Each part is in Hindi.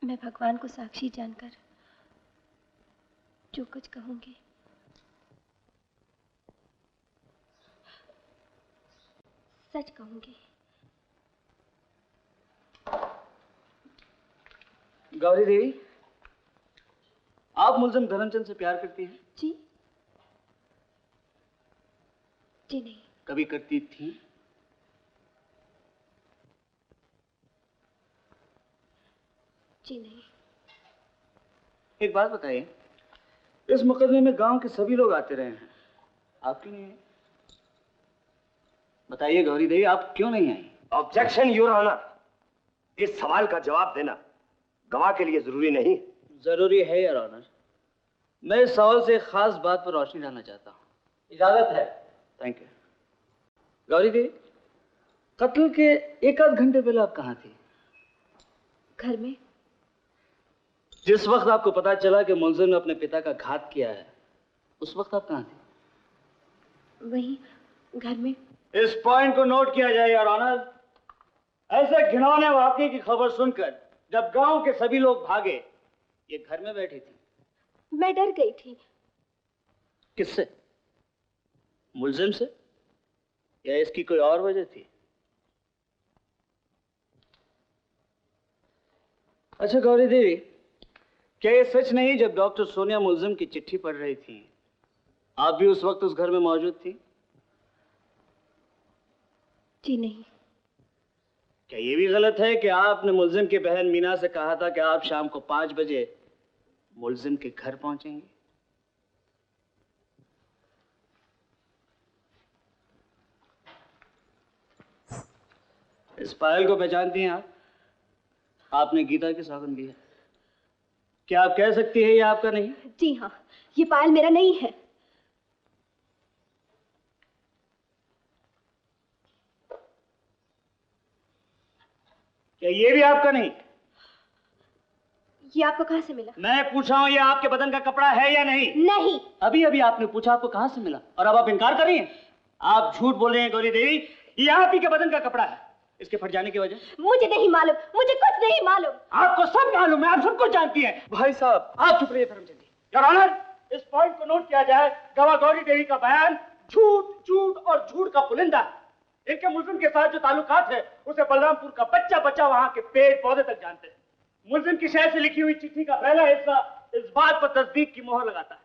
मैं भगवान को साक्षी जानकर जो कुछ कहूंगी सच कहूंगी। गौरी देवी, आप मुलजिम धर्मचंद से प्यार करती हैं? जी जी नहीं। कभी करती थी? जी नहीं। एक बात बताइए, इस मुकदमे में गांव के सभी लोग आते रहे हैं, आप क्यों नहीं आई? बताइए गौरी देवी, आप क्यों नहीं आई? ऑब्जेक्शन योर ऑनर, इस सवाल का जवाब देना गवाह के लिए जरूरी नहीं। जरूरी है योर ऑनर। मैं इस सवाल से एक खास बात पर रोशनी डालना चाहता हूँ। इजाजत है? Thank you. गौरी देवी, कत्ल के एक आध घंटे पहले आप कहाँ थी? घर में। जिस वक्त आपको पता चला कि मुलजिम ने अपने पिता का घात किया है, उस वक्त आप कहाँ थी? वहीं घर में। इस पॉइंट को नोट किया जाए योर ऑनर। ऐसे घिनौने वाकये की खबर सुनकर जब गांव के सभी लोग भागे, ये घर में बैठी थी। मैं डर गई थी। किससे? मुलजिम से या इसकी कोई और वजह थी? अच्छा गौरी देवी, क्या ये सच नहीं जब डॉक्टर सोनिया मुलजिम की चिट्ठी पढ़ रही थी, आप भी उस वक्त उस घर में मौजूद थी? जी नहीं। क्या ये भी गलत है कि आपने मुलजिम की बहन मीना से कहा था कि आप शाम को 5 बजे मुलजिम के घर पहुंचेंगे? इस पायल को पहचानती हैं आप? आपने गीता की सौगंध दी है। क्या आप कह सकती हैं ये आपका नहीं? जी हाँ, ये पायल मेरा नहीं है। क्या ये भी आपका नहीं? ये आपको कहां से मिला? मैं पूछा हूं, ये आपके बदन का कपड़ा है या नहीं? नहीं। अभी अभी आपने पूछा आपको कहां से मिला, और अब आप इनकार कर रही हैं? आप झूठ बोल रहे हैं गौरी देवी, ये आप ही के बदन का कपड़ा है। इसके फट जाने की वजह? मुझे नहीं मालूम, मुझे कुछ नहीं मालूम। आपको सब मालूम है, आप सब कुछ जानती हैं। भाई साहब, आप चुप रहिए धर्मचंद जी। योर ऑनर, इस पॉइंट को नोट किया जाए, गवाह गौरी देवी का बयान झूठ झूठ और झूठ का पुलिंदा। इनके मुलजिम के साथ जो ताल्लुकात है उसे बलरामपुर का बच्चा बच्चा वहां के पेड़ पौधे तक जानते हैं। मुलजिम की शहर से लिखी हुई चिट्ठी का पहला हिस्सा इस बात पर तस्दीक की मोहर लगाता है।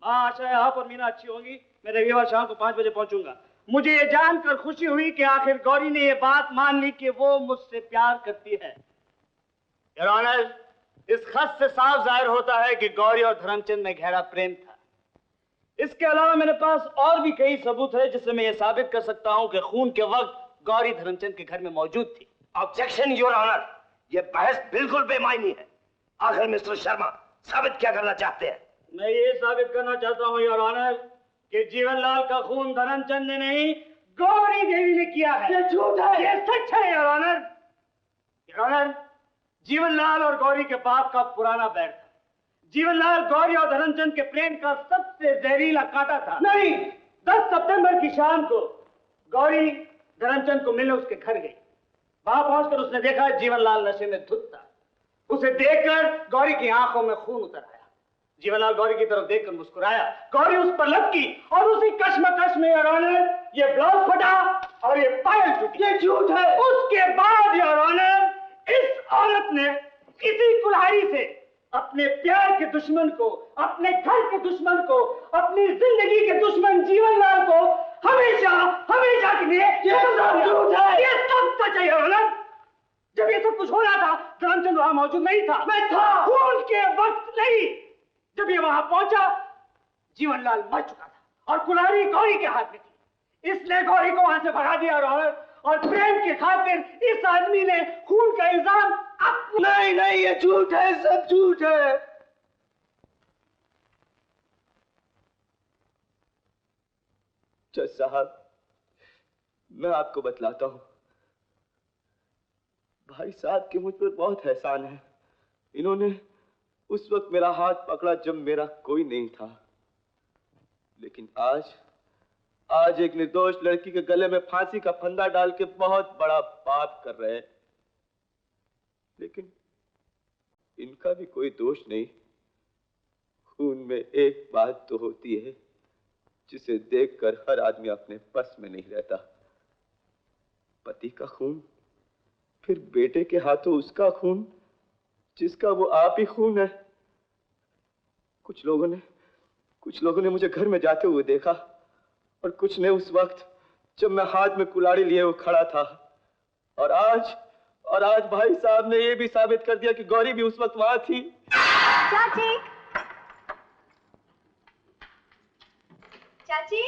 आशा है आप और मीना अच्छी होंगी। मैं रविवार शाम को 5 बजे पहुंचूंगा। मुझे ये जानकर खुशी हुई कि आखिर गौरी ने ये बात मान ली कि वो मुझसे प्यार करती है। योर ऑनर, इस खत से साफ जाहिर होता है कि गौरी और धर्मचंद में गहरा प्रेम था। इसके अलावा मेरे पास और भी कई सबूत है जिससे मैं ये साबित कर सकता हूं कि खून के वक्त गौरी धर्मचंद के घर में मौजूद थी। ऑब्जेक्शन योर ऑनर, ये बहस बिल्कुल बेमायनी है। आखिर मिस्टर शर्मा साबित क्या करना चाहते हैं? मैं ये साबित करना चाहता हूं योर ऑनर कि जीवनलाल का खून धर्मचंद ने नहीं, गौरी देवी ने किया है। ये झूठ है, ये सच है your honour. Your honour, Jeevanlal और गौरी के बाप का पुराना बैर था। जीवनलाल गौरी और धर्मचंद के प्रेम का सबसे जहरीला कांटा था। नहीं, 10 सितंबर की शाम को गौरी धर्मचंद को मिलने उसके घर गई। वहां पहुंचकर उसने देखा जीवनलाल नशे में धुत था। उसे देखकर गौरी की आंखों में खून उतर आया। जीवनलाल गौरी की तरफ देखकर मुस्कुराया। गौरी उस पर लपकी और उसी कश्मकश में योर ऑनर ये ब्लाउज फटा और ये पायल टूटी। ये झूठ है। उसके बाद योर ऑनर, इस औरत ने इसी कुल्हाड़ी से अपने प्यार के दुश्मन को, अपने घर के दुश्मन को, अपनी जिंदगी के दुश्मन जीवनलाल को हमेशा हमेशा के लिए ये सब झूठ है। ये सब सच है योर ऑनर। जब ये सब कुछ हो रहा था धर्मचंद वहां मौजूद नहीं था। मैं था। खून के वक्त नहीं। जब ये वहां पहुंचा जीवनलाल मर चुका था और कुल्हाड़ी गौरी के हाथ में थी। इसने गौरी को वहां से भगा दिया और प्रेम के खातिर इस आदमी ने खून का इल्जाम नहीं नहीं, ये झूठ है, सब झूठ है। जज साहब, मैं आपको बतलाता हूं, भाई साहब के मुझ पर बहुत एहसान है। इन्होंने उस वक्त मेरा हाथ पकड़ा जब मेरा कोई नहीं था, लेकिन आज एक निर्दोष लड़की के गले में फांसी का फंदा डाल के बहुत बड़ा पाप कर रहे हैं। लेकिन इनका भी कोई दोष नहीं। खून में एक बात तो होती है जिसे देखकर हर आदमी अपने बस में नहीं रहता। पति का खून, फिर बेटे के हाथों उसका खून जिसका वो आप ही खून है। कुछ लोगों ने मुझे घर में जाते हुए देखा और कुछ ने उस वक्त जब मैं हाथ में कुल्हाड़ी लिए वो खड़ा था। और आज भाई साहब ने ये भी साबित कर दिया कि गौरी भी उस वक्त वहां थी। चाची, चाची,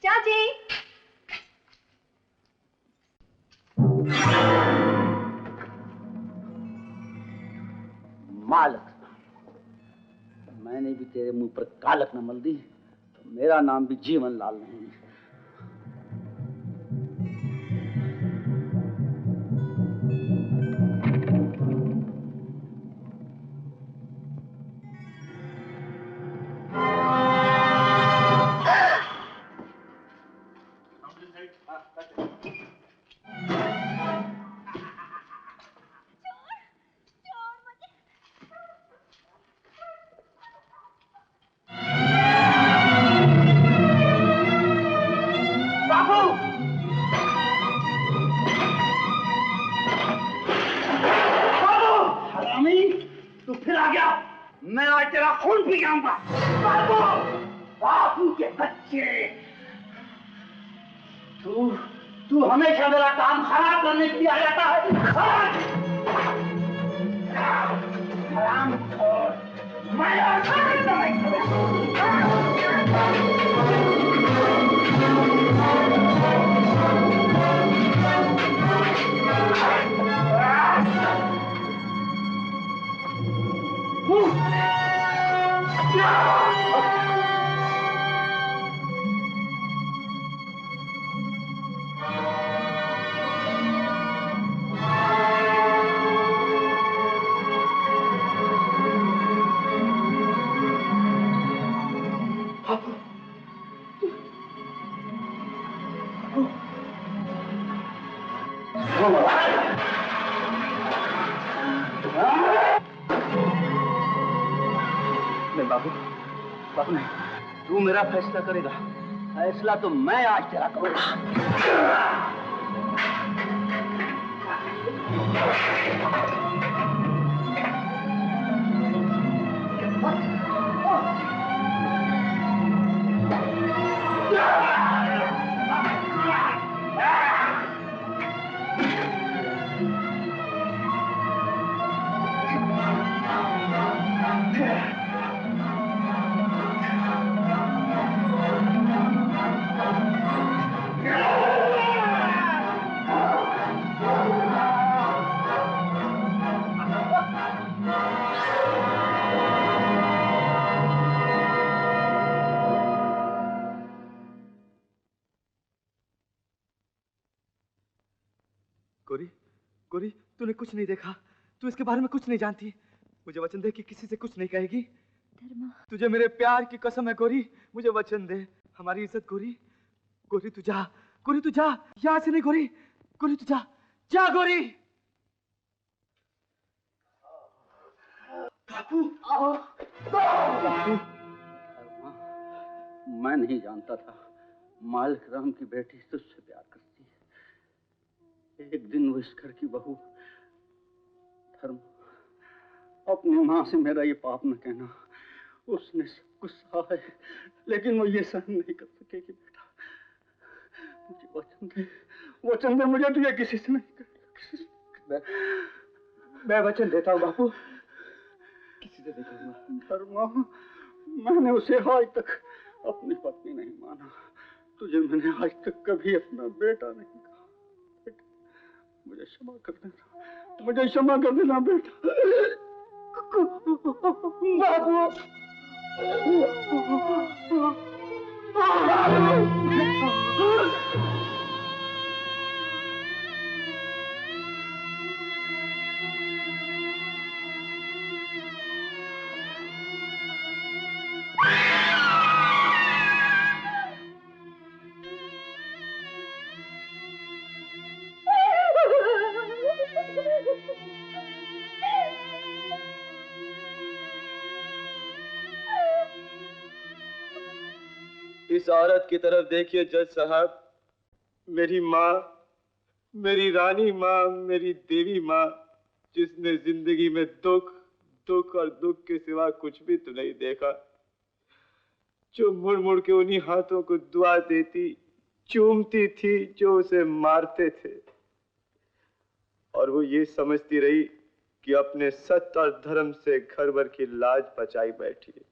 चाची। मालक, मैंने भी तेरे मुंह पर कालक न मल दी तो मेरा नाम भी जीवन लाल नहीं। मैं आज तेरा खून पी जाऊंगा। बाबू, बाबू के बच्चे, तू हमेशा मेरा काम खराब करने के लिए आ जाता है। हरामखोर, मैं बाबू नहीं, तू मेरा फैसला करेगा। फैसला तो मैं आज तेरा करूंगा। गोरी, तूने कुछ नहीं देखा, तू इसके बारे में कुछ नहीं जानती। मुझे वचन दे कि किसी से कुछ नहीं कहेगी। धर्मा, तुझे मेरे प्यार की कसम है गोरी, मुझे वचन दे। हमारी इज्जत गोरी। गोरी तू जा, गोरी तू जा, यहाँ से नहीं गोरी। गोरी तू जा, जा गोरी। बापू, बापू, मैं नहीं जानता था मालिक राम की बेटी तुझसे प्यार करती है। एक दिन वो इस घर की बहू धर्म, अपनी माँ से मेरा ये पाप न कहना। उसने सब कुछ सहा है, लेकिन वो ये सहन नहीं कर सकेगी। बेटा, मुझे वचन दे, मुझे तुझे किसी से नहीं कहना। मैं वचन देता हूँ बापू, किसी से नहीं कहूँगा। धर्मा, मैंने उसे आज तक अपनी पत्नी नहीं माना। तुझे मैंने आज तक कभी अपना बेटा नहीं कहा। मुझे क्षमा कर देना, मुझे क्षमा कर देना बेटा। बाबू, इस औरत की तरफ देखिए जज साहब। मेरी माँ, मेरी रानी माँ, मेरी देवी माँ, जिसने जिंदगी में दुख दुख और दुख के सिवा कुछ भी तो नहीं देखा, जो मुड़ मुड़ के उन्हीं हाथों को दुआ देती, चूमती थी जो उसे मारते थे, और वो ये समझती रही कि अपने सत्य और धर्म से घर भर की लाज बचाई बैठी है।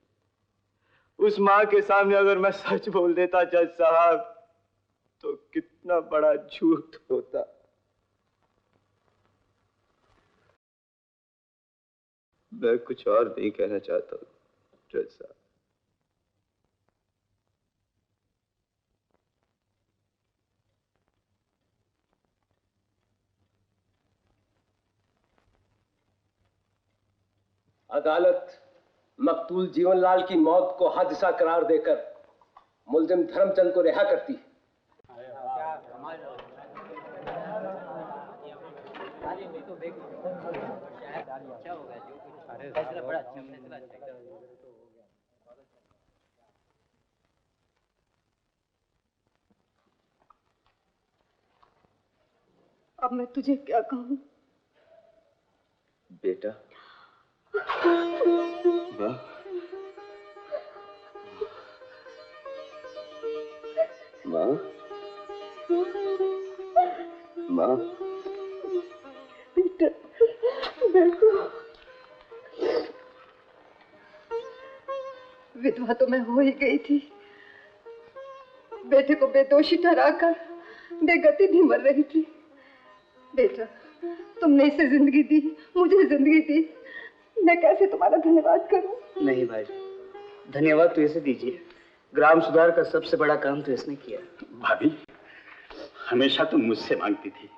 उस माँ के सामने अगर मैं सच बोल देता जज साहब, तो कितना बड़ा झूठ होता। मैं कुछ और नहीं कहना चाहता हूँ जज साहब। अदालत मकतूल जीवनलाल की मौत को हादसा करार देकर मुल्जिम धर्मचंद को रिहा करती है। अब मैं तुझे क्या कहूँ? बेटा, माँ, माँ, माँ, बेटा, देखो, विधवा तो मैं हो ही गई थी, बेटे को बेदोषी ठहराकर बेगति भी मर रही थी। बेटा, तुमने इसे जिंदगी दी, मुझे जिंदगी दी, मैं कैसे तुम्हारा धन्यवाद करूं? नहीं भाई, धन्यवाद तो इसे दीजिए। ग्राम सुधार का सबसे बड़ा काम तो इसने किया। भाभी, हमेशा तुम मुझसे मांगती थी,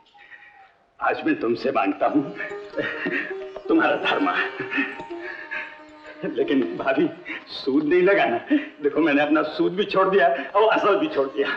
आज मैं तुमसे मांगता हूँ। तुम्हारा धर्म। लेकिन भाभी, सूद नहीं लगाना। देखो, मैंने अपना सूद भी छोड़ दिया और असल भी छोड़ दिया।